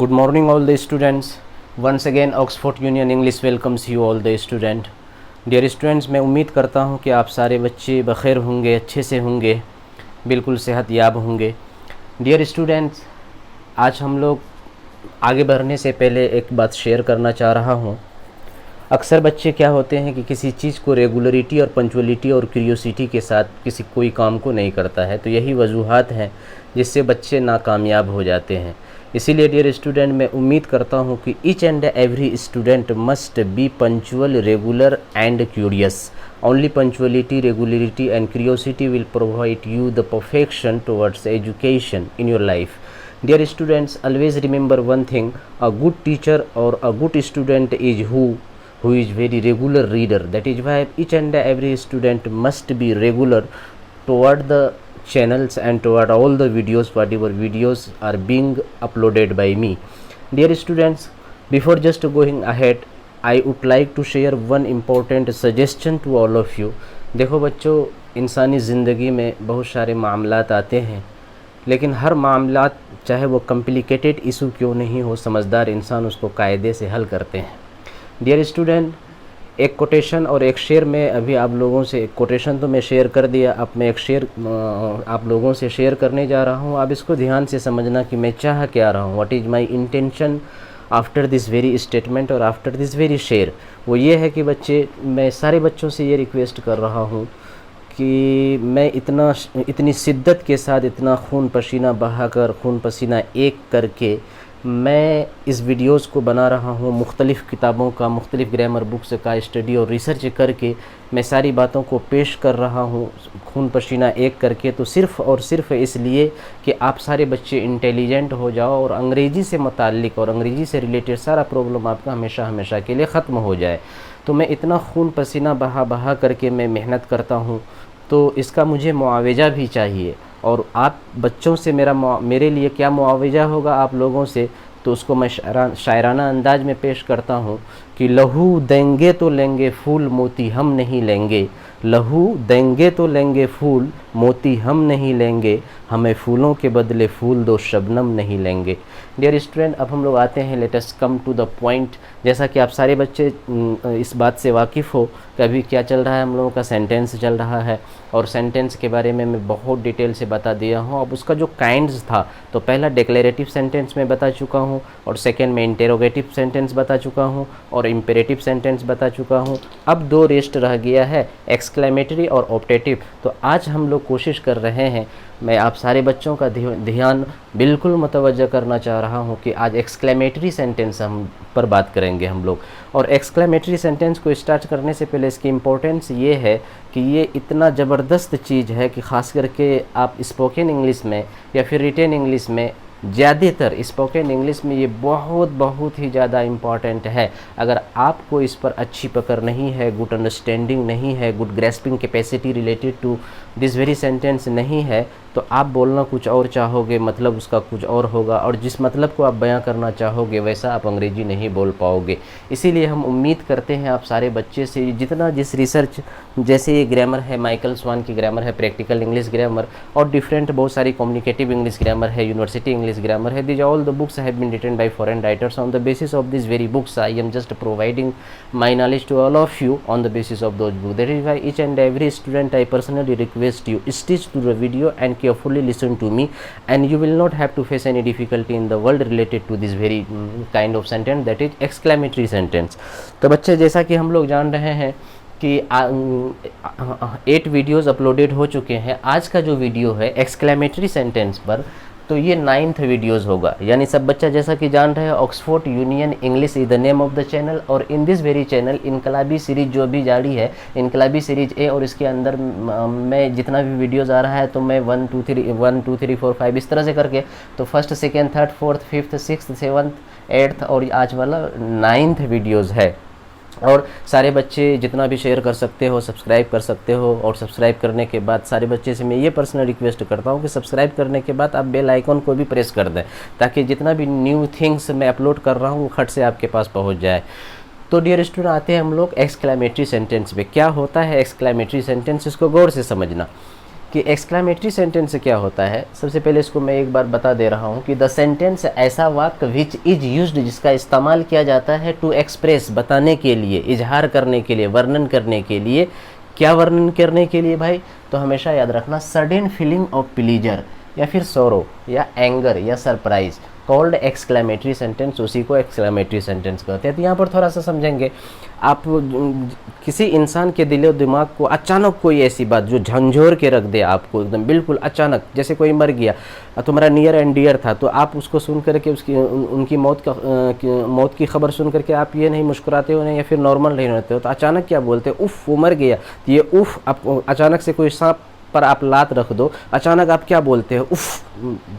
Good morning all the students. Once again Oxford Union English welcomes you all the student. Dear students, मैं उम्मीद करता हूँ कि आप सारे बच्चे बखैर होंगे, अच्छे से होंगे, बिल्कुल सेहतयाब होंगे। डियर स्टूडेंट्स, आज हम लोग आगे बढ़ने से पहले एक बात शेयर करना चाह रहा हूँ। अक्सर बच्चे क्या होते हैं कि किसी चीज़ को रेगुलरिटी और पंचुअलिटी और क्यूरियोसिटी के साथ किसी कोई काम को नहीं करता है, तो यही वजूहात हैं जिससे बच्चे नाकामयाब हो जाते हैं। इसीलिए डियर स्टूडेंट, मैं उम्मीद करता हूँ कि each and every student must be punctual, regular and curious. Only punctuality, regularity and curiosity will provide you the perfection towards education in your life. Dear students, always remember one thing: a good teacher or a good student is who is very regular reader. That is why each and every student must be regular toward the channels and toward all the videos, whatever videos are being uploaded by me. Dear students, before just going ahead, I would like to share one important suggestion to all of you. देखो बच्चों, इंसानी ज़िंदगी में बहुत सारे मामलात आते हैं, लेकिन हर मामलात चाहे वो कॉम्प्लिकेटेड इशू क्यों नहीं हो, समझदार इंसान उसको कायदे से हल करते हैं। डियर स्टूडेंट, एक कोटेशन और एक शेर में अभी आप लोगों से, एक कोटेशन तो मैं शेयर कर दिया, अब मैं एक शेर आप लोगों से शेयर करने जा रहा हूँ। आप इसको ध्यान से समझना कि मैं चाह क्या रहा हूँ, what is my intention after this very statement और आफ्टर दिस वेरी शेयर। वो ये है कि बच्चे, मैं सारे बच्चों से ये रिक्वेस्ट कर रहा हूँ कि मैं इतनी शिद्दत के साथ, इतना खून पसीना बहाकर, खून पसीना एक करके मैं इस वीडियोस को बना रहा हूँ। मुख्तलिफ़ किताबों का, मुख्तलिफ़ ग्रामर बुक्स का स्टडी और रिसर्च करके मैं सारी बातों को पेश कर रहा हूँ, खून पसीना एक करके। तो सिर्फ़ और सिर्फ इसलिए कि आप सारे बच्चे इंटेलिजेंट हो जाओ और अंग्रेज़ी से मुताल्लिक़ और अंग्रेज़ी से रिलेटेड सारा प्रॉब्लम आपका हमेशा हमेशा के लिए ख़त्म हो जाए। तो मैं इतना खून पसीना बहा करके मैं मेहनत करता हूँ, तो इसका मुझे मुआवजा भी चाहिए। और आप बच्चों से मेरे लिए क्या मुआवजा होगा आप लोगों से, तो उसको मैं शायराना अंदाज में पेश करता हूँ कि लहू देंगे तो लेंगे फूल, मोती हम नहीं लेंगे। लहू देंगे तो लेंगे फूल, मोती हम नहीं लेंगे। हमें फूलों के बदले फूल दो, शबनम नहीं लेंगे। डियर स्टूडेंट, अब हम लोग आते हैं, let us come to the point. जैसा कि आप सारे बच्चे इस बात से वाकिफ़ हो कि अभी क्या चल रहा है, हम लोगों का सेंटेंस चल रहा है, और सेंटेंस के बारे में मैं बहुत डिटेल से बता दिया हूँ। अब उसका जो काइंड्स था, तो पहला डिक्लेरेटिव सेंटेंस में बता चुका हूँ, और सेकेंड में इंटेरोगेटिव सेंटेंस बता चुका हूँ, और इम्पेरेटिव सेंटेंस बता चुका हूँ। अब दो रेस्ट रह गया है, एक्सक्लेमेटरी और ऑप्टेटिव। तो आज हम लोग कोशिश कर रहे हैं, मैं आप सारे बच्चों का ध्यान बिल्कुल मुतवज्जह करना चाह रहा हूँ कि आज एक्सक्लेमेटरी सेंटेंस हम पर बात करेंगे हम लोग। और एक्सक्लेमेटरी सेंटेंस को स्टार्ट करने से पहले इसकी इम्पोर्टेंस ये है कि ये इतना ज़बरदस्त चीज़ है कि ख़ास करके आप स्पोकन इंग्लिश में या फिर रिटेन इंग्लिश में, ज़्यादातर स्पोकन इंग्लिश में ये बहुत ही ज़्यादा इम्पॉर्टेंट है। अगर आपको इस पर अच्छी पकड़ नहीं है, गुड अंडरस्टैंडिंग नहीं है, good grasping capacity related to this very sentence नहीं है, तो आप बोलना कुछ और चाहोगे, मतलब उसका कुछ और होगा, और जिस मतलब को आप बयां करना चाहोगे वैसा आप अंग्रेजी नहीं बोल पाओगे। इसीलिए हम उम्मीद करते हैं आप सारे बच्चे से जितना जिस रिसर्च, जैसे ये ग्रामर है, माइकल स्वान की ग्रामर है, प्रैक्टिकल इंग्लिश ग्रामर, और डिफरेंट बहुत सारी कम्युनिकेटिव इंग्लिश ग्रामर है, यूनिवर्सिटी इंग्लिश ग्रामर है। This all the books have been written by foreign writers. On the basis of this very books I am just providing my knowledge to all of you on the basis of those book. That is why each and every student I personally request you stitch to the video and carefully listen to me, and you will not have to face any difficulty in the world related to this very kind of sentence, that is exclamatory sentence. तो बच्चे, जैसा कि हम लोग जान रहे हैं कि 8 वीडियोज़ अपलोडेड हो चुके हैं। आज का जो वीडियो है एक्सक्लेमेटरी सेंटेंस पर, तो ये 9th वीडियोज़ होगा। यानी सब बच्चा जैसा कि जान रहे हैं, Oxford Union English is the name of the channel, और इन दिस वेरी चैनल इनकलाबी सीरीज जो भी जारी है, इनकलाबी सीरीज ए, और इसके अंदर मैं जितना भी वीडियोज़ आ रहा है, तो मैं 1 2 3 4 5 इस तरह से करके, तो first, second, third, fourth, fifth, sixth, 7th, 8th और आज वाला 9th वीडियोज़ है। और सारे बच्चे जितना भी शेयर कर सकते हो, सब्सक्राइब कर सकते हो, और सब्सक्राइब करने के बाद सारे बच्चे से मैं ये पर्सनल रिक्वेस्ट करता हूँ कि सब्सक्राइब करने के बाद आप बेल आइकन को भी प्रेस कर दें, ताकि जितना भी न्यू थिंग्स मैं अपलोड कर रहा हूँ वो खट से आपके पास पहुँच जाए। तो डियर स्टूडेंट, आते हैं हम लोग एक्सक्लेमेटरी सेंटेंस पे। क्या होता है एक्सक्लेमेटरी सेंटेंस, इसको गौर से समझना। कि एक्सक्लेमेटरी सेंटेंस से क्या होता है। सबसे पहले इसको मैं एक बार बता दे रहा हूँ कि द सेंटेंस ऐसा वाक्य विच इज यूज्ड, जिसका इस्तेमाल किया जाता है टू एक्सप्रेस, बताने के लिए, इजहार करने के लिए, वर्णन करने के लिए। क्या वर्णन करने के लिए भाई? तो हमेशा याद रखना, सडन फीलिंग ऑफ प्लीजर या फिर सोरो या एंगर या सरप्राइज, कॉल्ड एक्सक्लेमेटरी सेंटेंस, उसी को एक्सक्लेमेटरी सेंटेंस कहते हैं। तो यहाँ पर थोड़ा सा समझेंगे। आप किसी इंसान के दिलो दिमाग को अचानक कोई ऐसी बात जो झंझोर के रख दे आपको एकदम बिल्कुल अचानक, जैसे कोई मर गया, तुम्हारा नियर एंड डियर था, तो आप उसको सुन करके उसकी उनकी मौत की खबर सुन करके आप ये नहीं मुस्कुराते हो नहीं या फिर नॉर्मल नहीं रहते हो, तो अचानक क्या बोलते हो? उफ़, वो मर गया। तो ये उफ़, आप अचानक से कोई सांप पर आप लात रख दो, अचानक आप क्या बोलते हो? उफ़,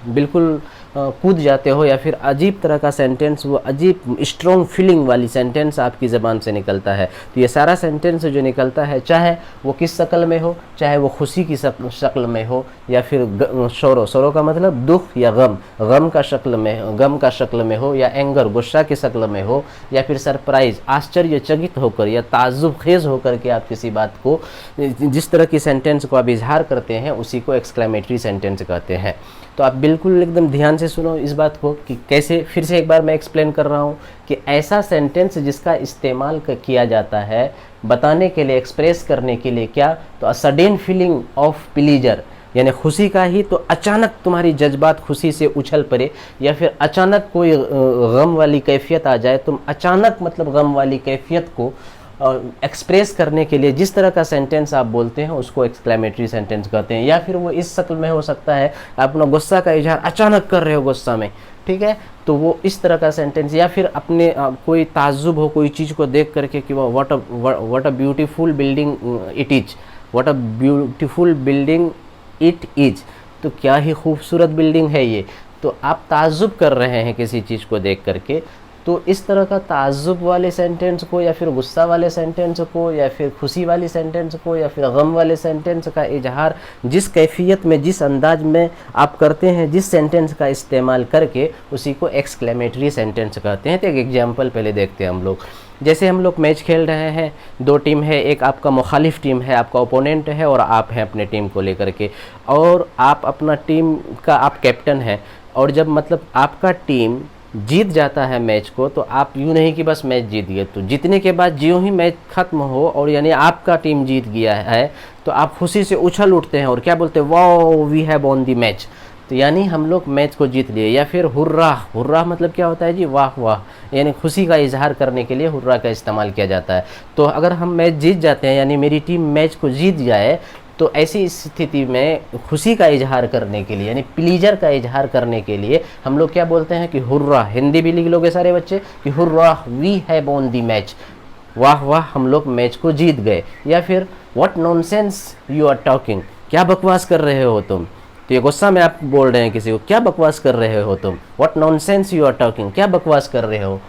बिल्कुल कूद जाते हो, या फिर अजीब तरह का सेंटेंस, वो अजीब स्ट्रॉन्ग फीलिंग वाली सेंटेंस आपकी ज़बान से निकलता है। तो ये सारा सेंटेंस जो निकलता है, चाहे वो किस शक्ल में हो, चाहे वो खुशी की शक्ल में हो, या फिर शोरो का मतलब दुख या गम का शक्ल में हो, या एंगर, गुस्सा की शक्ल में हो, या फिर सरप्राइज, आश्चर्यचकित होकर या ताज्जुब खेज होकर के आप किसी बात को, जिस तरह की सेंटेंस को आप इजहार करते हैं, उसी को एक्सक्लेमेटरी सेंटेंस कहते हैं। तो आप बिल्कुल एकदम ध्यान से सुनो इस बात को कि कैसे। फिर से एक बार मैं एक्सप्लेन कर रहा हूँ कि ऐसा सेंटेंस जिसका इस्तेमाल किया जाता है बताने के लिए, एक्सप्रेस करने के लिए, क्या? तो a sudden feeling of pleaser, यानी खुशी का ही, तो अचानक तुम्हारी जज्बात खुशी से उछल पड़े, या फिर अचानक कोई गम वाली कैफियत आ जाए, तुम अचानक मतलब गम वाली कैफियत को एक्सप्रेस करने के लिए जिस तरह का सेंटेंस आप बोलते हैं उसको एक्सक्लेमेटरी सेंटेंस कहते हैं। या फिर वो इस शक्ल में हो सकता है, आप अपना गुस्सा का इजहार अचानक कर रहे हो गुस्सा में, ठीक है, तो वो इस तरह का सेंटेंस। या फिर अपने कोई ताज्जुब हो कोई चीज़ को देख करके कि what a beautiful building it is, what a beautiful building it is, तो क्या ही खूबसूरत बिल्डिंग है ये। तो आप ताज्जुब कर रहे हैं किसी चीज़ को देख करके, तो इस तरह का ताज्जुब वाले सेंटेंस को, या फिर गुस्सा वाले सेंटेंस को, या फिर खुशी वाली सेंटेंस को, या फिर गम वाले सेंटेंस का इजहार जिस कैफियत में, जिस अंदाज में आप करते हैं, जिस सेंटेंस का इस्तेमाल करके, उसी को एक्सक्लेमेटरी सेंटेंस कहते हैं। तो एक एग्जाम्पल पहले देखते हैं हम लोग। जैसे हम लोग मैच खेल रहे हैं, दो टीम है, एक आपका मुखालिफ टीम है, आपका ओपोनेंट है, और आप हैं अपने टीम को लेकर के, और आप अपना टीम का आप कैप्टन हैं, और जब मतलब आपका टीम जीत जाता है मैच को, तो आप यूँ नहीं कि बस मैच जीत गए, तो जीतने के बाद ज्यों ही मैच खत्म हो और यानी आपका टीम जीत गया है, तो आप खुशी से उछल उठते हैं और क्या बोलते हैं? Wow, we have won the match, तो यानी हम लोग मैच को जीत लिए। या फिर हुर्रा मतलब क्या होता है जी? वाह वाह, यानी खुशी का इजहार करने के लिए हुर्रा का इस्तेमाल किया जाता है। तो अगर हम मैच जीत जाते हैं, यानी मेरी टीम मैच को जीत जाए, तो ऐसी स्थिति में खुशी का इजहार करने के लिए, यानी प्लीजर का इजहार करने के लिए हम लोग क्या बोलते हैं कि हुर्रा। हिंदी भी लिख लोगे सारे बच्चे कि hurrah, we have won the match, वाह वाह हम लोग मैच को जीत गए। या फिर what nonsense you are talking, क्या बकवास कर रहे हो तुम, तो ये गुस्सा में आप बोल रहे हैं किसी को, क्या बकवास कर रहे हो तुम, what nonsense you are talking, क्या बकवास कर रहे हो।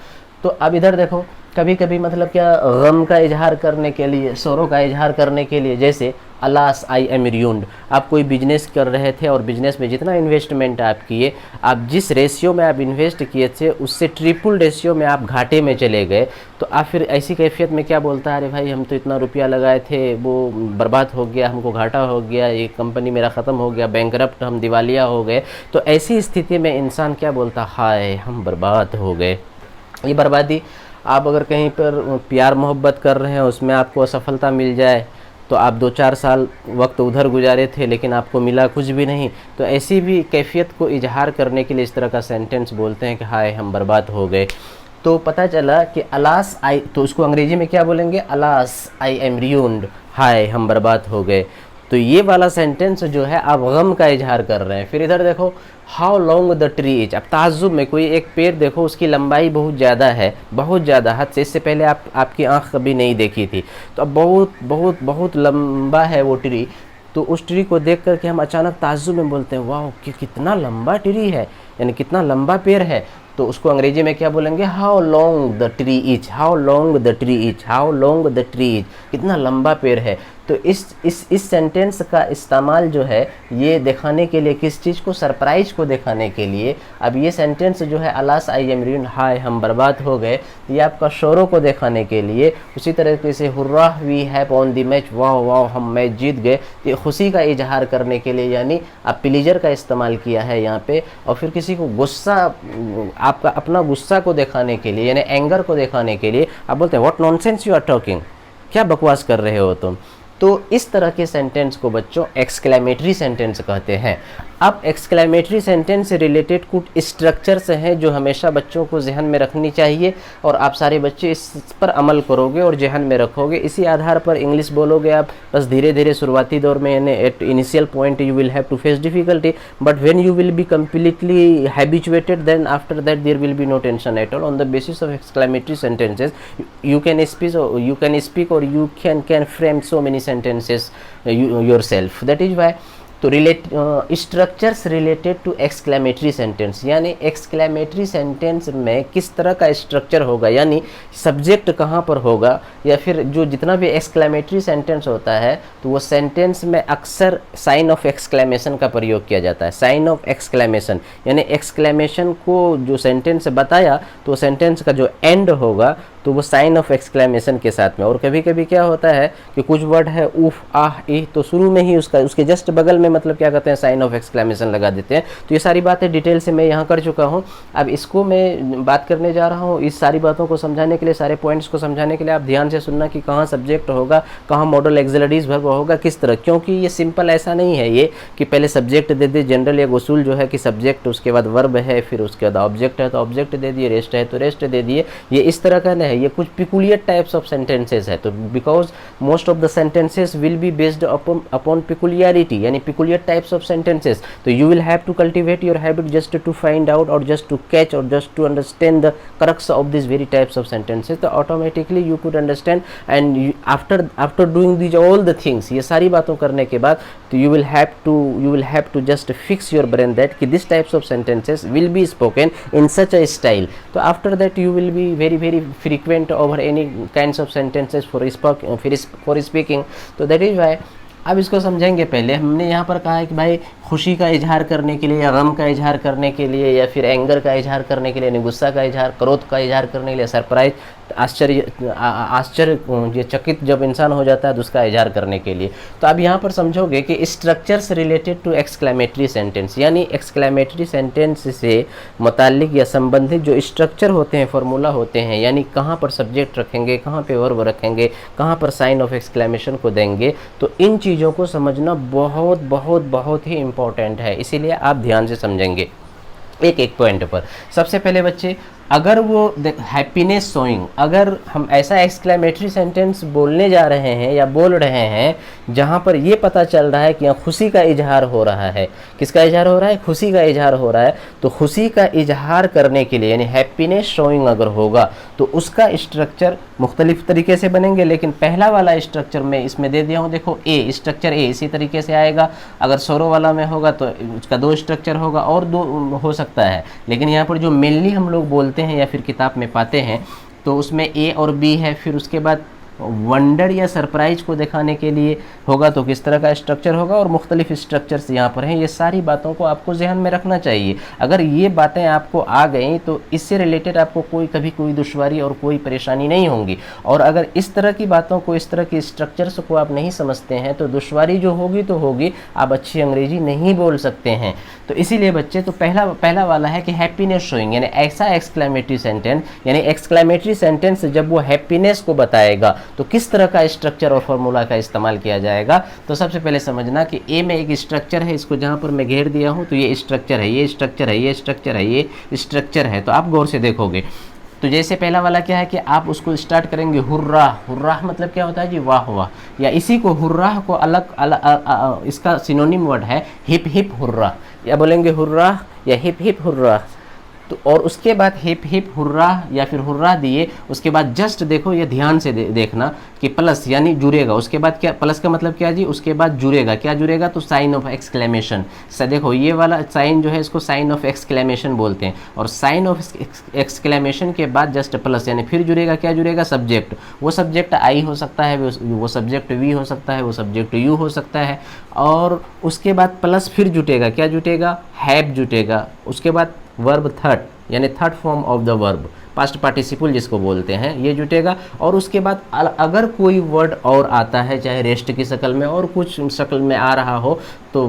तो अब इधर देखो, कभी कभी मतलब क्या, गम का इजहार करने के लिए, सोरो का इजहार करने के लिए, जैसे अलास आई एम रूइंड, आप कोई बिजनेस कर रहे थे और बिजनेस में जितना इन्वेस्टमेंट आप किए, आप जिस रेशियो में आप इन्वेस्ट किए थे उससे ट्रिपल रेशियो में आप घाटे में चले गए, तो आप फिर ऐसी कैफियत में क्या बोलता है? अरे भाई हम तो इतना रुपया लगाए थे, वो बर्बाद हो गया, हमको घाटा हो गया, ये कंपनी मेरा ख़त्म हो गया, बैंकरप्ट, हम दिवालिया हो गए। तो ऐसी स्थिति में इंसान क्या बोलता? हाय हम बर्बाद हो गए। ये बर्बादी, आप अगर कहीं पर प्यार मोहब्बत कर रहे हैं, उसमें आपको असफलता मिल जाए, तो आप 2-4 साल वक्त उधर गुजारे थे लेकिन आपको मिला कुछ भी नहीं, तो ऐसी भी कैफियत को इजहार करने के लिए इस तरह का सेंटेंस बोलते हैं कि हाय हम बर्बाद हो गए। तो पता चला कि अलास आई, तो उसको अंग्रेजी में क्या बोलेंगे? अलास आई एम रूइंड, हाय हम बर्बाद हो गए। तो ये वाला सेंटेंस जो है आप गम का इजहार कर रहे हैं। फिर इधर देखो, how long the tree is, अब ताज्जुब में कोई एक पेड़ देखो, उसकी लंबाई बहुत ज़्यादा है, बहुत ज़्यादा, हद से, इससे पहले आपकी आंख कभी नहीं देखी थी, तो अब बहुत बहुत बहुत लंबा है वो ट्री। तो उस ट्री को देख करके हम अचानक ताज्जुब में बोलते हैं, वाह कितना लंबा ट्री है, यानी कितना लंबा पेड़ है। तो उसको अंग्रेजी में क्या बोलेंगे? How long the tree is, how long the tree is, how long the tree is, कितना लंबा पेड़ है। तो इस सेंटेंस का इस्तेमाल जो है ये दिखाने के लिए, किस चीज़ को, सरप्राइज को दिखाने के लिए। अब ये सेंटेंस जो है अलास आई एम रूइंड, हाय हम बर्बाद हो गए, ये आपका शोरों को दिखाने के लिए। उसी तरीके से hurrah we have won the match, वाह वाह हम मैच जीत गए, ये खुशी का इजहार करने के लिए, यानी आप प्लीजर का इस्तेमाल किया है यहाँ पे। और फिर किसी को गुस्सा, आपका अपना गुस्सा को दिखाने के लिए, यानी एंगर को दिखाने के लिए आप बोलते हैं what nonsense you are talking, क्या बकवास कर रहे हो तुम। तो इस तरह के सेंटेंस को बच्चों एक्सक्लेमेटरी सेंटेंस कहते हैं। अब एक्सक्लेमेटरी सेंटेंस से रिलेटेड कुछ स्ट्रक्चर्स हैं जो हमेशा बच्चों को जहन में रखनी चाहिए, और आप सारे बच्चे इस पर अमल करोगे और जहन में रखोगे। इसी आधार पर इंग्लिश बोलोगे आप। बस धीरे धीरे शुरुआती दौर में, यानी at initial point you will have to face difficulty, but when you will be completely habituated, then after that there will be no tension at all. On the basis of exclamatory sentences you can speak or you can frame so many sentences yourself. That is why तो structures related to exclamatory sentence, यानी exclamatory sentence में किस तरह का structure होगा, यानी subject कहाँ पर होगा, या फिर जो जितना भी एक्सक्लेमेटरी सेंटेंस होता है तो वो सेंटेंस में अक्सर साइन ऑफ एक्सक्लेमेशन का प्रयोग किया जाता है। साइन ऑफ एक्सक्लेमेशन यानी एक्सक्लेमेशन को जो सेंटेंस बताया तो सेंटेंस का जो एंड होगा तो वो साइन ऑफ एक्सक्लेमेशन के साथ में। और कभी कभी क्या होता है कि कुछ वर्ड है उफ आह ई, तो शुरू में ही उसके जस्ट बगल में मतलब क्या कहते हैं साइन ऑफ एक्सक्लेमेशन लगा देते हैं। तो ये सारी बातें डिटेल से मैं यहाँ कर चुका हूँ। अब इसको मैं बात करने जा रहा हूँ। इस सारी बातों को समझाने के लिए, सारे पॉइंट्स को समझाने के लिए आप ध्यान से सुनना कि कहाँ सब्जेक्ट होगा, कहाँ मॉडल एक्सिलरीज वर्ब होगा, किस तरह। क्योंकि ये सिंपल ऐसा नहीं है ये कि पहले सब्जेक्ट दे दे। जनरल एक उसूल जो है कि सब्जेक्ट, उसके बाद वर्ब है, फिर उसके बाद ऑब्जेक्ट है तो ऑब्जेक्ट दे दिए, रेस्ट है तो रेस्ट दे दिए। ये इस तरह का नहीं है, ये कुछ पिकुलियर टाइप्स ऑफ सेंटेंसेस है। तो because most of the sentences will be based upon peculiarity, यानी peculiar types of sentences. So you will have to cultivate your habit just to find out or just to catch or just to understand the crux of these very types of sentences. तो automatically you could understand, and you, after doing these all the things, ये सारी बातों करने के बाद तो you will have to just fix your brain that कि this types of sentences will be spoken in such a style. तो after that you will be very frequent over any kinds of sentences for speaking. तो that is why अब इसको समझेंगे। पहले हमने यहाँ पर कहा है कि भाई खुशी का इजहार करने के लिए या गम का इजहार करने के लिए या फिर एंगर का इजहार करने के लिए, यानी गुस्सा का इजहार, क्रोध का इजहार करने के लिए, सरप्राइज, आश्चर्य चकित जब इंसान हो जाता है तो उसका इजहार करने के लिए। तो अब यहाँ पर समझोगे कि structures related to exclamatory sentence, यानी एक्सक्लेमेटरी सेंटेंस से मुताल्लिक या संबंधित जो स्ट्रक्चर होते हैं, फार्मूला होते हैं, यानी कहाँ पर सब्जेक्ट रखेंगे, कहाँ पे वर्ब रखेंगे, कहाँ पर साइन ऑफ एक्सक्लेमेशन को देंगे। तो इन चीज़ों को समझना बहुत ही इम्पोर्टेंट है, इसीलिए आप ध्यान से समझेंगे एक पॉइंट पर। सबसे पहले बच्चे, अगर वो हैप्पीनेस शोइंग, अगर हम ऐसा एक्सक्लेमेटरी सेंटेंस बोलने जा रहे हैं या बोल रहे हैं जहाँ पर ये पता चल रहा है कि यहाँ खुशी का इजहार हो रहा है, किसका इजहार हो रहा है, खुशी का इजहार हो रहा है, तो खुशी का इजहार करने के लिए यानी हैप्पीनेस शोइंग अगर होगा तो उसका स्ट्रक्चर मुख्तलिफ तरीके से बनेंगे। लेकिन पहला वाला स्ट्रक्चर मैं इसमें दे दिया हूँ, देखो ए, स्ट्रक्चर ए इसी तरीके से आएगा। अगर सोरो वाला में होगा तो उसका 2 स्ट्रक्चर होगा और 2 हो सकता है, लेकिन यहाँ पर जो मेनली हम लोग बोलते हैं या फिर किताब में पाते हैं तो उसमें ए और बी है। फिर उसके बाद वंडर या सरप्राइज को दिखाने के लिए होगा तो किस तरह का स्ट्रक्चर होगा, और मुख्तलिफ स्ट्रक्चर्स यहाँ पर हैं। ये सारी बातों को आपको ध्यान में रखना चाहिए। अगर ये बातें आपको आ गई तो इससे रिलेटेड आपको कभी कोई दुश्वारी और कोई परेशानी नहीं होंगी। और अगर इस तरह की बातों को, इस तरह की स्ट्रक्चर्स को आप नहीं समझते हैं तो दुश्वारी जो होगी तो होगी, आप अच्छी अंग्रेजी नहीं बोल सकते हैं। तो इसीलिए बच्चे, तो पहला वाला है कि हैप्पीनेस शोइंग, यानी ऐसा एक्सक्लेमेटरी सेंटेंस, यानी एक्सक्लेमेटरी सेंटेंस जब वो हैप्पीनेस को बताएगा तो किस तरह का स्ट्रक्चर और फार्मूला का इस्तेमाल किया जाएगा। तो सबसे पहले समझना कि ए में एक स्ट्रक्चर है, इसको जहाँ पर मैं घेर दिया हूँ तो ये स्ट्रक्चर है, ये स्ट्रक्चर है, ये स्ट्रक्चर है, ये स्ट्रक्चर है। तो आप गौर से देखोगे तो जैसे पहला वाला क्या है कि आप उसको स्टार्ट करेंगे हुर्रा। हुर्रा मतलब क्या होता है जी, वाह वाह, या इसी को हुर्रा को अलग इसका सिनोनिम वर्ड है हिप हिप हुर्रा, या बोलेंगे हुर्रा या हिप हिप हुर्रा। तो और उसके बाद हिप हिप हुर्रा या फिर हुर्रा दिए, उसके बाद जस्ट देखो ये ध्यान से देखना कि प्लस यानी जुड़ेगा, उसके बाद क्या प्लस का मतलब क्या जी, उसके बाद जुड़ेगा, क्या जुड़ेगा, तो साइन ऑफ एक्सक्लेमेशन। देखो ये वाला साइन जो है इसको साइन ऑफ एक्सक्लेमेशन बोलते हैं, और साइन ऑफ एक्सक्लेमेशन के बाद जस्ट प्लस यानी फिर जुड़ेगा, क्या जुड़ेगा, सब्जेक्ट। वो सब्जेक्ट आई हो सकता है, वो सब्जेक्ट वी हो सकता है, वो सब्जेक्ट यू हो सकता है, और उसके बाद प्लस फिर जुटेगा, क्या जुटेगा, हैव जुटेगा। उसके बाद वर्ब थर्ड यानी third form of the verb, past participle जिसको बोलते हैं, ये जुटेगा। और उसके बाद अगर कोई वर्ड और आता है, चाहे रेस्ट की शक्ल में और कुछ शक्ल में आ रहा हो, तो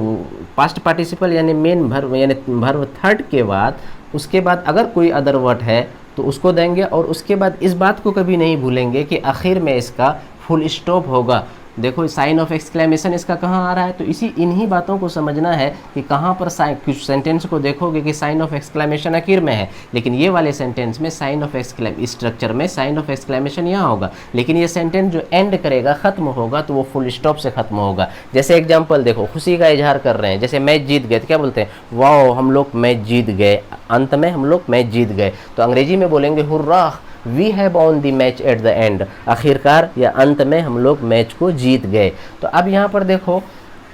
पास्ट पार्टिसिपल यानी मेन वर्ब यानी वर्ब थर्ड के बाद उसके बाद अगर कोई अदर वर्ड है तो उसको देंगे। और उसके बाद इस बात को कभी नहीं भूलेंगे कि आखिर में इसका फुल स्टॉप होगा। देखो साइन ऑफ एक्सक्लेमेशन इसका कहाँ आ रहा है, तो इन्हीं बातों को समझना है कि कहाँ पर कुछ सेंटेंस को देखोगे कि साइन ऑफ एक्सक्लेमेशन आखिर में है, लेकिन ये वाले सेंटेंस में साइन ऑफ स्ट्रक्चर में साइन ऑफ एक्सक्लेमेशन यहाँ होगा, लेकिन ये सेंटेंस जो एंड करेगा, खत्म होगा, तो वो फुल स्टॉप से खत्म होगा। जैसे एग्जाम्पल देखो, खुशी का इजहार कर रहे हैं, जैसे मैच जीत गए तो क्या बोलते हैं, वाओ हम लोग मैच जीत गए, अंत में हम लोग मैच जीत गए। तो अंग्रेजी में बोलेंगे hurrah we have won the match at the end, आखिरकार या अंत में हम लोग मैच को जीत गए। तो अब यहाँ पर देखो,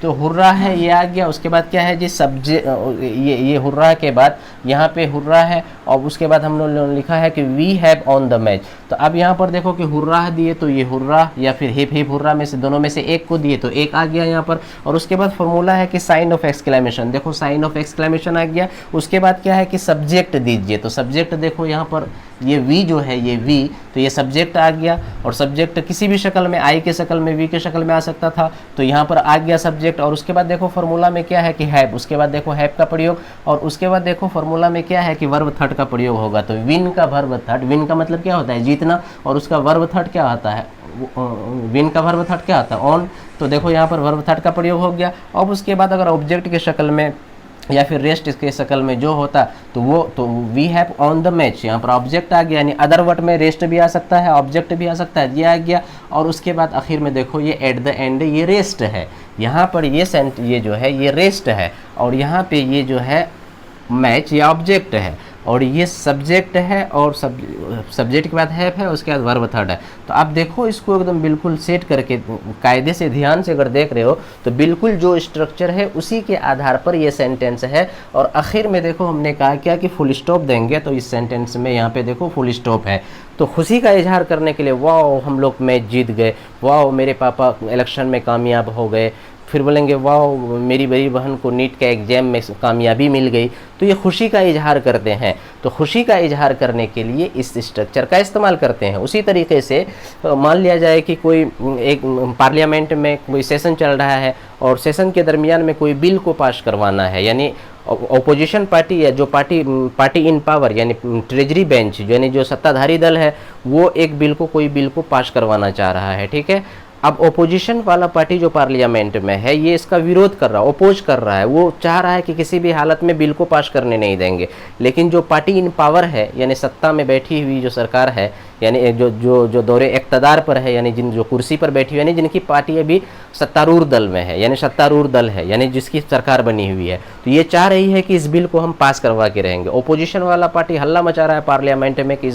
तो हुर्रा है ये आ गया, उसके बाद क्या है जी, ये हुर्रा के बाद यहाँ पे हुर्रा है, और उसके बाद हम लोग ने लिखा है कि we have won the match. तो अब यहाँ पर देखो कि हुर्रा दिए तो ये हुर्रा या फिर हिप हिप हुर्रा में से दोनों में से एक को दिए तो एक आ गया यहाँ पर। और उसके बाद फॉर्मूला है कि साइन ऑफ एक्सक्लेमेशन, देखो साइन ऑफ एक्सक्लेमेशन आ गया। उसके बाद क्या है कि सब्जेक्ट दीजिए, तो सब्जेक्ट देखो यहाँ पर ये वी जो है, ये वी, तो ये सब्जेक्ट आ गया, और सब्जेक्ट किसी भी शक्ल में, आई के शक्ल में, वी के शक्ल में आ सकता था, तो यहाँ पर आ गया सब्जेक्ट। और उसके बाद देखो फॉर्मूला में क्या है कि हैव, उसके बाद देखो हैव का प्रयोग, और उसके बाद देखो फॉर्मूला में क्या है कि वर्ब थर्ड का प्रयोग होगा। तो विन का वर्ब थर्ड, विन का मतलब क्या होता है, जीतना, और उसका वर्ब थर्ड क्या आता है, विन का वर्ब थर्ड क्या आता है, ऑन। तो देखो यहाँ पर वर्ब थर्ड का प्रयोग हो गया। अब उसके बाद अगर ऑब्जेक्ट के शक्ल में या फिर रेस्ट इसके शक्ल में जो होता तो we have won the match, यहाँ पर ऑब्जेक्ट आ गया, यानी अदर वर्ड में रेस्ट भी आ सकता है, ऑब्जेक्ट भी आ सकता है, ये आ गया। और उसके बाद आखिर में देखो ये एट द एंड ये रेस्ट है, यहाँ पर ये जो है ये रेस्ट है, और यहाँ पे ये जो है मैच या ऑब्जेक्ट है, और ये सब्जेक्ट है, और सब्जेक्ट के बाद है, उसके बाद वर्ब थर्ड है। तो आप देखो इसको एकदम बिल्कुल सेट करके कायदे से ध्यान से अगर देख रहे हो तो बिल्कुल जो स्ट्रक्चर है उसी के आधार पर ये सेंटेंस है। और आखिर में देखो हमने कहा क्या कि फुल स्टॉप देंगे, तो इस सेंटेंस में यहाँ पे देखो फुल स्टॉप है। तो खुशी का इजहार करने के लिए वाओ हम लोग मैच जीत गए, वाओ मेरे पापा इलेक्शन में कामयाब हो गए, फिर बोलेंगे वाओ मेरी बड़ी बहन को नीट के एग्जाम में कामयाबी मिल गई। तो ये खुशी का इजहार करते हैं। तो खुशी का इजहार करने के लिए इस स्ट्रक्चर का इस्तेमाल करते हैं। उसी तरीके से मान लिया जाए कि कोई एक पार्लियामेंट में कोई सेशन चल रहा है, और सेशन के दरमियान में कोई बिल को पास करवाना है, यानी अपोजिशन पार्टी या जो पार्टी इन पावर यानी ट्रेजरी बेंच यानी जो सत्ताधारी दल है, वो एक बिल को कोई बिल को पास करवाना चाह रहा है, ठीक है। अब ओपोजिशन वाला पार्टी जो पार्लियामेंट में है ये इसका विरोध कर रहा है, अपोज कर रहा है, वो चाह रहा है कि किसी भी हालत में बिल को पास करने नहीं देंगे। लेकिन जो पार्टी इन पावर है यानी सत्ता में बैठी हुई जो सरकार है, यानी जो दौरे इक़्तिदार पर है, यानी जो कुर्सी पर बैठी हुई, यानी जिनकी पार्टी अभी सत्तारूढ़ दल में है, यानी सत्तारूढ़ दल है, यानी जिसकी सरकार बनी हुई है, तो ये चाह रही है कि इस बिल को हम पास करवा के रहेंगे। ओपोजिशन वाला पार्टी हल्ला मचा रहा है पार्लियामेंट में कि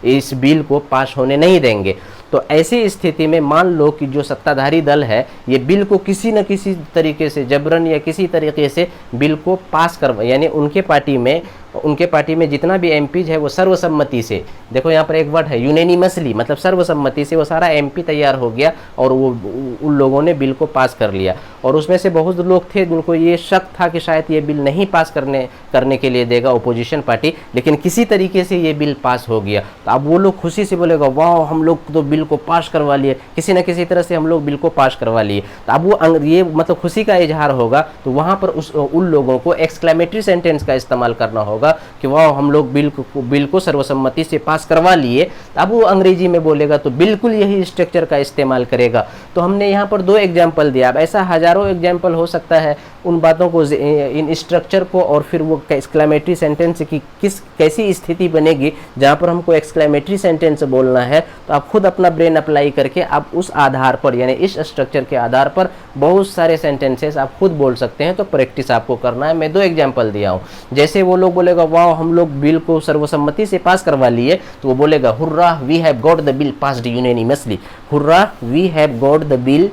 इस बिल को पास होने नहीं देंगे। तो ऐसी स्थिति में मान लो कि जो सत्ताधारी दल है ये बिल को किसी न किसी तरीके से जबरन या किसी तरीके से बिल को पास करवा, यानी उनके पार्टी में जितना भी एमपीज है वो सर्वसम्मति से, देखो यहाँ पर एक वर्ड है यूनेनिमसली, मतलब सर्वसम्मति से वो सारा एमपी तैयार हो गया और वो उन लोगों ने बिल को पास कर लिया। और उसमें से बहुत लोग थे जिनको ये शक था कि शायद ये बिल नहीं पास करने के लिए देगा ओपोजिशन पार्टी, लेकिन किसी तरीके से ये बिल पास हो गया। तो अब वो लोग खुशी से बोलेगा वाह हम लोग तो बिल को पास करवा लिए, किसी न किसी तरह से हम लोग बिल को पास करवा लिए। तो अब वो ये मतलब खुशी का इजहार होगा, तो वहाँ पर उन लोगों को एक्सक्लेमेटरी सेंटेंस का इस्तेमाल करना होगा कि वाह हम लोग बिल को सर्वसम्मति से पास करवा लिए। अब वो अंग्रेजी में बोलेगा तो बिल्कुल यही स्ट्रक्चर का इस्तेमाल करेगा। तो हमने यहाँ पर 2 एग्जाम्पल दिया, अब ऐसा हजारों एग्जाम्पल हो सकता है। उन बातों को, इन स्ट्रक्चर को, और फिर वो एक्सक्लेमेटरी सेंटेंस की कैसी स्थिति बनेगी जहाँ पर हमको एक्सक्लेमेटरी सेंटेंस बोलना है, तो आप खुद अपना ब्रेन अप्लाई करके आप उस आधार पर, यानी इस स्ट्रक्चर के आधार पर बहुत सारे सेंटेंसेस आप खुद बोल सकते हैं। तो प्रैक्टिस आपको करना है। मैं 2 एग्जाम्पल दिया हूँ। जैसे वो लोग बोलेगा वाह हम लोग बिल को सर्वसम्मति से पास करवा लिए, तो वो बोलेगा hurrah we have got the bill passed unanimously. Hurrah we have got the bill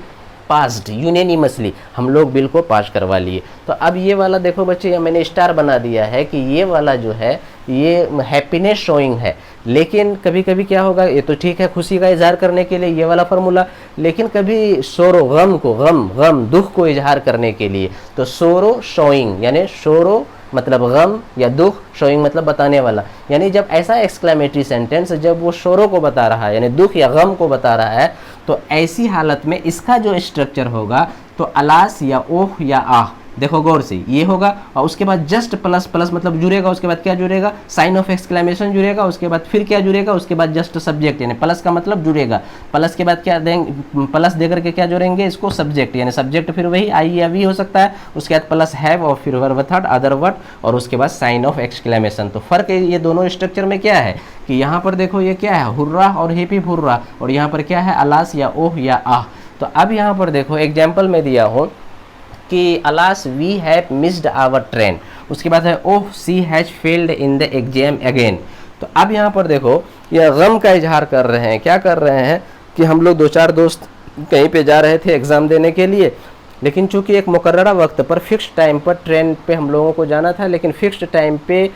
passed unanimously, हम लोग बिल को पास करवा लिए। तो अब ये वाला देखो बच्चे, ये मैंने स्टार बना दिया है कि ये वाला जो है ये हैप्पीनेस शोइंग है। लेकिन कभी कभी क्या होगा, ये तो ठीक है खुशी का इजहार करने के लिए ये वाला फार्मूला, लेकिन कभी सोरो, गम को, गम दुख को इजहार करने के लिए, तो सोरो शोइंग, यानी सोरो मतलब गम या दुख, शोइंग मतलब बताने वाला, यानी जब ऐसा एक्सक्लेमेटरी सेंटेंस जब वो शोरों को बता रहा है यानी दुख या गम को बता रहा है, तो ऐसी हालत में इसका जो स्ट्रक्चर होगा तो अलास या ओह या आह, देखो गौर से ये होगा, और उसके बाद जस्ट प्लस, प्लस मतलब जुड़ेगा, उसके बाद क्या जुड़ेगा, साइन ऑफ एक्सक्लेमेशन जुड़ेगा, उसके बाद फिर क्या जुड़ेगा, उसके बाद जस्ट सब्जेक्ट, यानी प्लस का मतलब जुड़ेगा, प्लस के बाद क्या देंगे, प्लस देकर के क्या जोड़ेंगे इसको, सब्जेक्ट, यानी सब्जेक्ट फिर वही आई या वी हो सकता है, उसके बाद प्लस हैव और फिर वर्ब थर्ड अदर वर्ड, और उसके बाद साइन ऑफ एक्सक्लेमेशन। तो फर्क ये दोनों स्ट्रक्चर में क्या है कि यहाँ पर देखो ये क्या है, हुर्रा और हैप्पी हुर्रा, और यहाँ पर क्या है, अलास या ओह या आह। तो अब यहाँ पर देखो एग्जाम्पल में दिया हूँ कि alas we have missed our train, उसके बाद है oh she has failed in the exam again. तो अब यहाँ पर देखो यह गम का इजहार कर रहे हैं, क्या कर रहे हैं कि हम लोग 2-4 दोस्त कहीं पे जा रहे थे एग्ज़ाम देने के लिए, लेकिन चूंकि एक मुकर्ररा वक्त पर फिक्स्ड टाइम पर ट्रेन पे हम लोगों को जाना था, लेकिन फिक्स्ड टाइम पे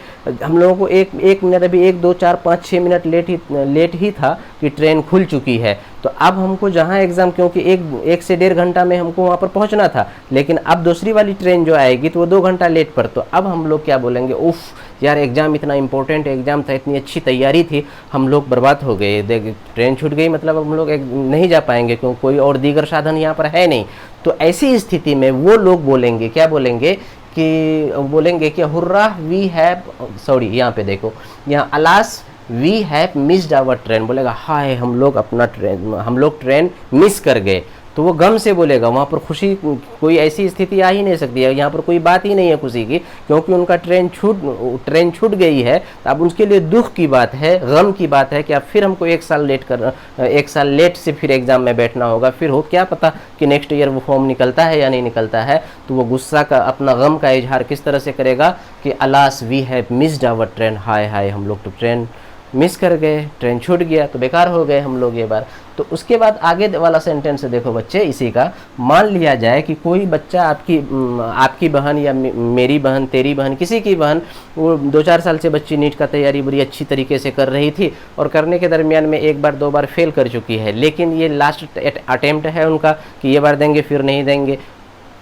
हम लोगों को एक मिनट, अभी 1, 2, 4, 5, 6 मिनट लेट ही था कि ट्रेन खुल चुकी है। तो अब हमको जहाँ एग्ज़ाम, क्योंकि 1 से 1.5 घंटा में हमको वहाँ पर पहुँचना था, लेकिन अब दूसरी वाली ट्रेन जो आएगी तो वो 2 घंटा लेट पर, तो अब हम लोग क्या बोलेंगे, उफ़ यार एग्ज़ाम इतना इंपॉर्टेंट एग्ज़ाम था, इतनी अच्छी तैयारी थी, हम लोग बर्बाद हो गए, देख ट्रेन छूट गई, मतलब अब हम लोग नहीं जा पाएंगे क्योंकि कोई और दीगर साधन यहाँ पर है नहीं। तो ऐसी स्थिति में वो लोग बोलेंगे, क्या बोलेंगे कि हुर्रा वी हैव, सॉरी यहाँ पे देखो, यहाँ alas we have missed our train, बोलेगा हाय हम लोग ट्रेन मिस कर गए, तो वो गम से बोलेगा, वहाँ पर खुशी कोई ऐसी स्थिति आ ही नहीं सकती है, यहाँ पर कोई बात ही नहीं है खुशी की, क्योंकि उनका ट्रेन छूट गई है। तो अब उनके लिए दुख की बात है, गम की बात है कि अब फिर हमको 1 साल लेट से फिर एग्ज़ाम में बैठना होगा, फिर हो क्या पता कि नेक्स्ट ईयर वो फॉर्म निकलता है या नहीं निकलता है। तो वो गुस्सा का, अपना गम का इजहार किस तरह से करेगा कि alas we have missed our train, हाय हाय हम लोग तो ट्रेन मिस कर गए, ट्रेन छूट गया, तो बेकार हो गए हम लोग ये बार। तो उसके बाद आगे वाला सेंटेंस देखो बच्चे इसी का, मान लिया जाए कि कोई बच्चा आपकी बहन या मेरी बहन, तेरी बहन, किसी की बहन, वो 2-4 साल से बच्ची नीट का तैयारी बड़ी अच्छी तरीके से कर रही थी और करने के दरमियान में 1 बार 2 बार फेल कर चुकी है, लेकिन ये लास्ट अटेम्प्ट है उनका कि ये बार देंगे फिर नहीं देंगे।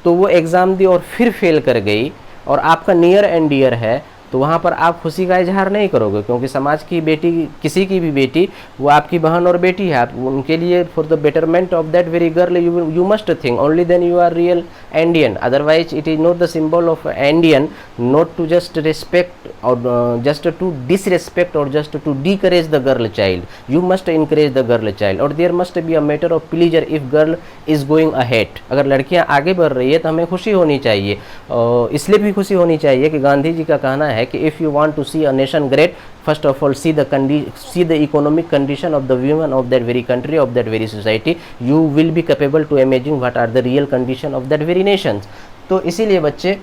तो वो एग्ज़ाम दी और फिर फेल कर गई, और आपका नियर एंड डियर है, तो वहाँ पर आप खुशी का इजहार नहीं करोगे, क्योंकि समाज की बेटी, किसी की भी बेटी, वो आपकी बहन और बेटी है, आप उनके लिए for the betterment of that very girl you must think, only then you are real Indian, otherwise it is not the symbol of Indian, not to just respect और जस्ट टू डिसरिस्पेक्ट और just to discourage the girl child, you must encourage the girl child, और there must be a matter of pleasure if girl is going ahead. अगर लड़कियाँ आगे बढ़ रही है तो हमें खुशी होनी चाहिए, इसलिए भी खुशी होनी चाहिए कि गांधी जी का कहना है कि if you want to see a nation great, first of all see the economic condition of the women of that very country, of that very society, you will be capable to imagine what are the real condition of that very nations। तो इसीलिए बच्चे,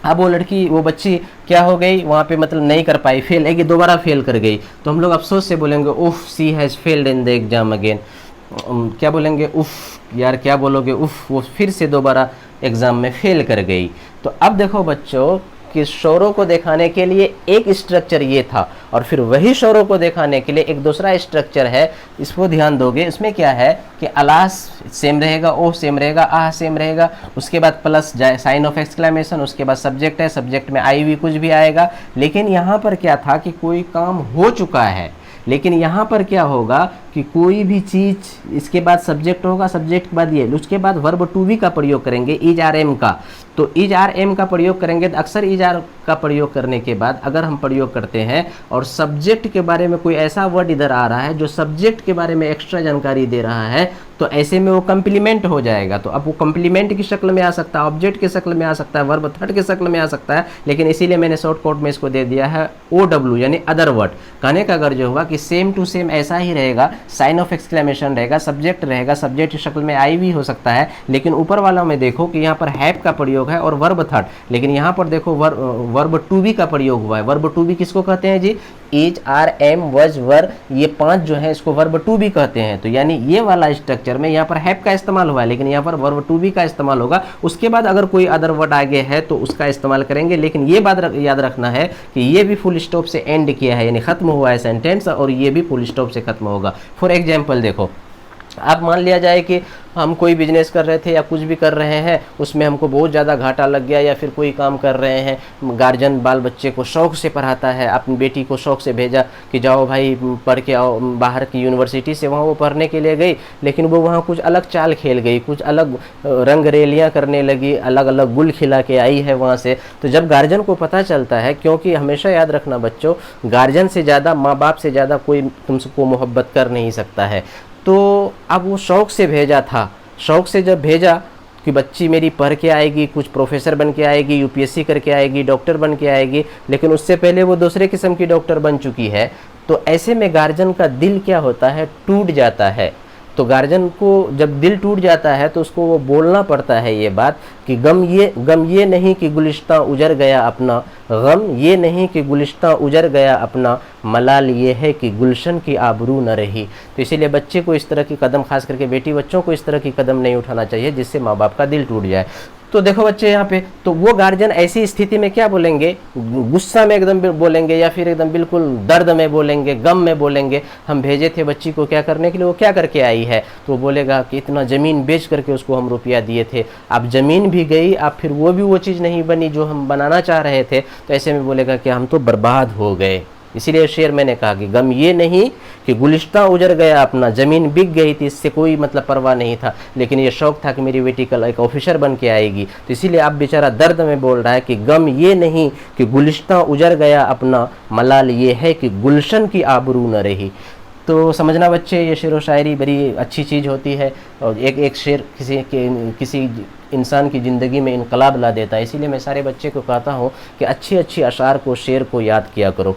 अब वो बच्ची क्या हो गई वहाँ पे, मतलब नहीं कर पाई, फेल है कि दोबारा फेल कर गई, तो हम लोग अफसोस से बोलेंगे उफ she has failed in the exam again. क्या बोलेंगे, उफ यार क्या बोलोगे, उफ वो फिर से दोबारा एग्ज़ाम में फेल कर गई। तो अब देखो बच्चों कि शोरों को दिखाने के लिए एक स्ट्रक्चर ये था, और फिर वही शोरों को दिखाने के लिए एक दूसरा स्ट्रक्चर है, इसको ध्यान दोगे। इसमें क्या है कि अलास सेम रहेगा, ओह सेम रहेगा, आह सेम रहेगा, उसके बाद प्लस साइन ऑफ एक्सक्लेमेशन, उसके बाद सब्जेक्ट है, सब्जेक्ट में आई वी कुछ भी आएगा। लेकिन यहाँ पर क्या था कि कोई काम हो चुका है, लेकिन यहाँ पर क्या होगा कि कोई भी चीज़, इसके बाद सब्जेक्ट होगा, सब्जेक्ट के बाद ये, उसके बाद वर्ब टू बी का प्रयोग करेंगे, इज आर एम का। तो इज आर एम का प्रयोग करेंगे, तो अक्सर इज आर का प्रयोग करने के बाद अगर हम प्रयोग करते हैं और सब्जेक्ट के बारे में कोई ऐसा वर्ड इधर आ रहा है जो सब्जेक्ट के बारे में एक्स्ट्रा जानकारी दे रहा है, तो ऐसे में वो कम्प्लीमेंट हो जाएगा। तो अब वो कम्प्लीमेंट की शक्ल में आ सकता है, ऑब्जेक्ट की शक्ल में आ सकता है, वर्ब थर्ड की शक्ल में आ सकता है, लेकिन इसीलिए मैंने शॉर्टकट में इसको दे दिया है OW यानी अदर वर्ड। कहने का अगर जो हुआ कि सेम टू सेम ऐसा ही रहेगा, साइन ऑफ एक्सक्लेमेशन रहेगा, सब्जेक्ट रहेगा, सब्जेक्ट की शक्ल में आई भी हो सकता है, लेकिन ऊपर वाला में देखो कि यहाँ पर हैव का प्रयोग है और वर्ब थर्ड, लेकिन यहाँ पर देखो वर्ब टू बी का प्रयोग हुआ है। वर्ब टू बी किसको कहते हैं जी? इज, आर, एम, वज, वर, ये 5 जो है इसको वर्ब टू बी कहते हैं। तो यानी ये वाला स्ट्रक्चर में यहाँ पर हैव का इस्तेमाल हुआ है, लेकिन यहाँ पर वर्ब टू बी का इस्तेमाल होगा। उसके बाद अगर कोई अदर वर्ड आगे है तो उसका इस्तेमाल करेंगे, लेकिन ये बात याद रखना है कि ये भी फुल स्टॉप से एंड किया है, यानी खत्म हुआ है सेंटेंस, और ये भी फुल स्टॉप से खत्म होगा। फॉर एग्जाम्पल देखो, आप मान लिया जाए कि हम कोई बिजनेस कर रहे थे या कुछ भी कर रहे हैं, उसमें हमको बहुत ज़्यादा घाटा लग गया, या फिर कोई काम कर रहे हैं, गार्जियन बाल बच्चे को शौक़ से पढ़ाता है, अपनी बेटी को शौक़ से भेजा कि जाओ भाई पढ़ के आओ बाहर की यूनिवर्सिटी से, वहाँ वो पढ़ने के लिए गई, लेकिन वो वहाँ कुछ अलग चाल खेल गई, कुछ अलग रंग रेलियाँ करने लगी, अलग अलग गुल खिला के आई है वहाँ से। तो जब गार्जियन को पता चलता है, क्योंकि हमेशा याद रखना बच्चों, गार्जियन से ज़्यादा, माँ बाप से ज़्यादा कोई तुमको मोहब्बत कर नहीं सकता है। तो अब वो शौक़ से भेजा था, शौक़ से जब भेजा कि बच्ची मेरी पढ़ के आएगी, कुछ प्रोफेसर बन के आएगी, यूपीएससी करके आएगी, डॉक्टर बन के आएगी, लेकिन उससे पहले वो दूसरे किस्म की डॉक्टर बन चुकी है, तो ऐसे में गार्जियन का दिल क्या होता है? टूट जाता है। तो गार्जियन को जब दिल टूट जाता है तो उसको वो बोलना पड़ता है ये बात कि गम ये नहीं कि गुलिस्तां उजड़ गया अपना, गम ये नहीं कि गुलिस्तां उजड़ गया अपना, मलाल ये है कि गुलशन की आबरू न रही। तो इसीलिए बच्चे को इस तरह की कदम, खास करके बेटी बच्चों को इस तरह की कदम नहीं उठाना चाहिए जिससे माँ बाप का दिल टूट जाए। तो देखो बच्चे यहाँ पे, तो वो गार्जियन ऐसी स्थिति में क्या बोलेंगे? गुस्सा में एकदम बोलेंगे, या फिर एकदम बिल्कुल दर्द में बोलेंगे, गम में बोलेंगे। हम भेजे थे बच्ची को क्या करने के लिए, वो क्या करके आई है? तो वो बोलेगा कि इतना ज़मीन बेच करके उसको हम रुपया दिए थे, अब ज़मीन भी गई, अब फिर वो भी वो चीज़ नहीं बनी जो हम बनाना चाह रहे थे। तो ऐसे में बोलेगा कि हम तो बर्बाद हो गए। इसीलिए शेर मैंने कहा कि गम ये नहीं कि गुलिस्तां उजड़ गया अपना, ज़मीन बिक गई थी, इससे कोई मतलब परवाह नहीं था, लेकिन ये शौक़ था कि मेरी बेटी कल एक ऑफिसर बन के आएगी। तो इसीलिए आप बेचारा दर्द में बोल रहा है कि गम ये नहीं कि गुलिस्तां उजड़ गया अपना, मलाल ये है कि गुलशन की आबरू न रही। तो समझना बच्चे, ये शेर व शायरी बड़ी अच्छी चीज़ होती है, और एक शेर किसी इंसान की ज़िंदगी में इनकलाब ला देता है। इसीलिए मैं सारे बच्चे को कहता हूँ कि अच्छी अच्छी अशार को, शेर को याद किया करो।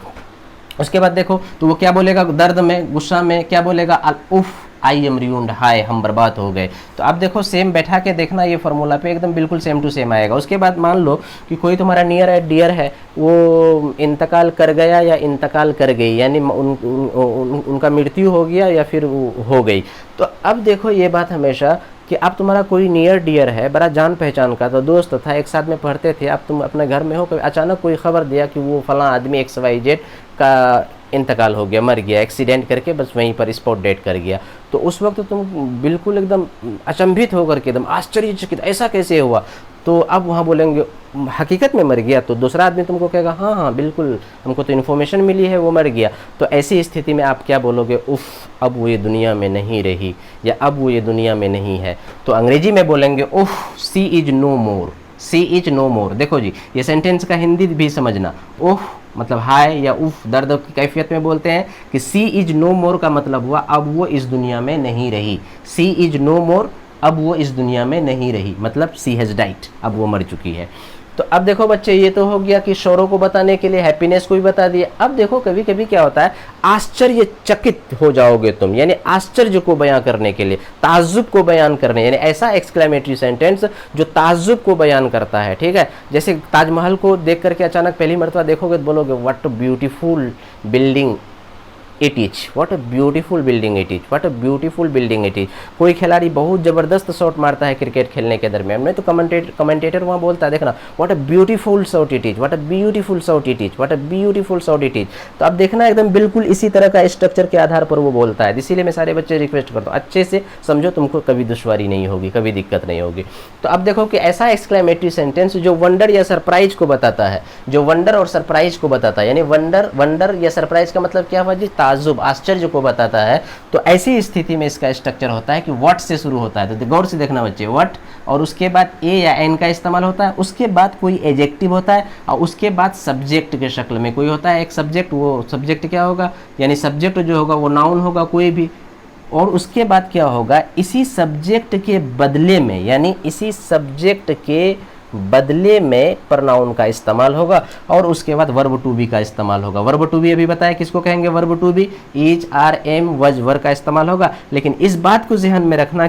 उसके बाद देखो तो वो क्या बोलेगा, दर्द में, गुस्सा में क्या बोलेगा? अल उफ आई एम रूइंड, हाय हम बर्बाद हो गए। तो आप देखो सेम बैठा के देखना, ये फार्मूला पे एकदम बिल्कुल सेम टू सेम आएगा। उसके बाद मान लो कि कोई तुम्हारा नियर एंड डियर है, वो इंतकाल कर गया या इंतकाल कर गई, यानी उनका मृत्यु हो गया या फिर हो गई। तो अब देखो ये बात हमेशा कि अब तुम्हारा कोई नियर डियर है, बड़ा जान पहचान का था, दोस्त था, एक साथ में पढ़ते थे, अब तुम अपने घर में हो, अचानक कोई खबर दिया कि वो फलां आदमी XYZ का इंतकाल हो गया, मर गया, एक्सीडेंट करके बस वहीं पर स्पॉट डेट कर गया। तो उस वक्त तुम बिल्कुल एकदम अचंभित होकर के, एकदम आश्चर्यचकित, ऐसा कैसे हुआ? तो अब वहाँ बोलेंगे हकीकत में मर गया, तो दूसरा आदमी तुमको कहेगा हाँ हाँ बिल्कुल, हमको तो इन्फॉर्मेशन मिली है वो मर गया। तो ऐसी स्थिति में आप क्या बोलोगे? उफ़ अब वो ये दुनिया में नहीं रही, या अब वो ये दुनिया में नहीं है। तो अंग्रेजी में बोलेंगे उफ़ she is no more, she is no more. देखो जी, ये सेंटेंस का हिंदी भी समझना, उफ़ मतलब हाय या उफ़ दर्द की कैफियत में बोलते हैं कि सी इज नो मोर का मतलब हुआ अब वो इस दुनिया में नहीं रही। सी इज नो मोर, अब वो इस दुनिया में नहीं रही, मतलब सी हैज़ डाइड, अब वो मर चुकी है। तो अब देखो बच्चे, ये तो हो गया कि शौरों को बताने के लिए, हैप्पीनेस को भी बता दिया। अब देखो कभी कभी क्या होता है, आश्चर्यचकित हो जाओगे तुम, यानी आश्चर्य को बयां करने के लिए, ताज्जुब को बयान करने, यानी ऐसा एक्सक्लेमेटरी सेंटेंस जो ताज्जुब को बयान करता है। ठीक है, जैसे ताजमहल को देख करके अचानक पहली मरतबा देखोगे तो बोलोगे what a beautiful building it is, what a beautiful building it is, what a beautiful building it is. कोई खिलाड़ी बहुत ज़बरदस्त शॉट मारता है क्रिकेट खेलने के दरमियान में, तो कमेंटेटर वहाँ बोलता है देखना what a beautiful shot it is, what a beautiful shot it is, what a beautiful shot it is. तो अब देखना एकदम बिल्कुल इसी तरह का स्ट्रक्चर के आधार पर वो बोलता है। इसीलिए मैं सारे बच्चे रिक्वेस्ट करता हूँ अच्छे से समझो, तुमको कभी दुश्वारी नहीं होगी, कभी दिक्कत नहीं होगी। तो अब देखो कि ऐसा एक्सक्लेमेटरी सेंटेंस जो वंडर या सरप्राइज को बताता है, जो वंडर और सरप्राइज को बताता है, यानी वंडर या सरप्राइज का मतलब क्या हुआ जी? ताज्जुब, आश्चर्य को बताता है। तो ऐसी स्थिति में इसका स्ट्रक्चर होता है कि व्हाट से शुरू होता है। तो गौर से देखना बच्चे, व्हाट और उसके बाद ए या एन का इस्तेमाल होता है, उसके बाद कोई एडजेक्टिव होता है, और उसके बाद सब्जेक्ट के शक्ल में कोई होता है एक सब्जेक्ट। वो सब्जेक्ट क्या होगा? यानी सब्जेक्ट जो होगा वो नाउन होगा कोई भी, और उसके बाद क्या होगा, इसी सब्जेक्ट के बदले में, यानी इसी सब्जेक्ट के बदले में प्रोनाउन का इस्तेमाल होगा और उसके बाद वर्ब टू बी का इस्तेमाल होगा। वर्ब टू बी अभी बताया किसको कहेंगे, verb to be is, are, am, was, were का इस्तेमाल होगा। लेकिन इस बात को ध्यान में रखना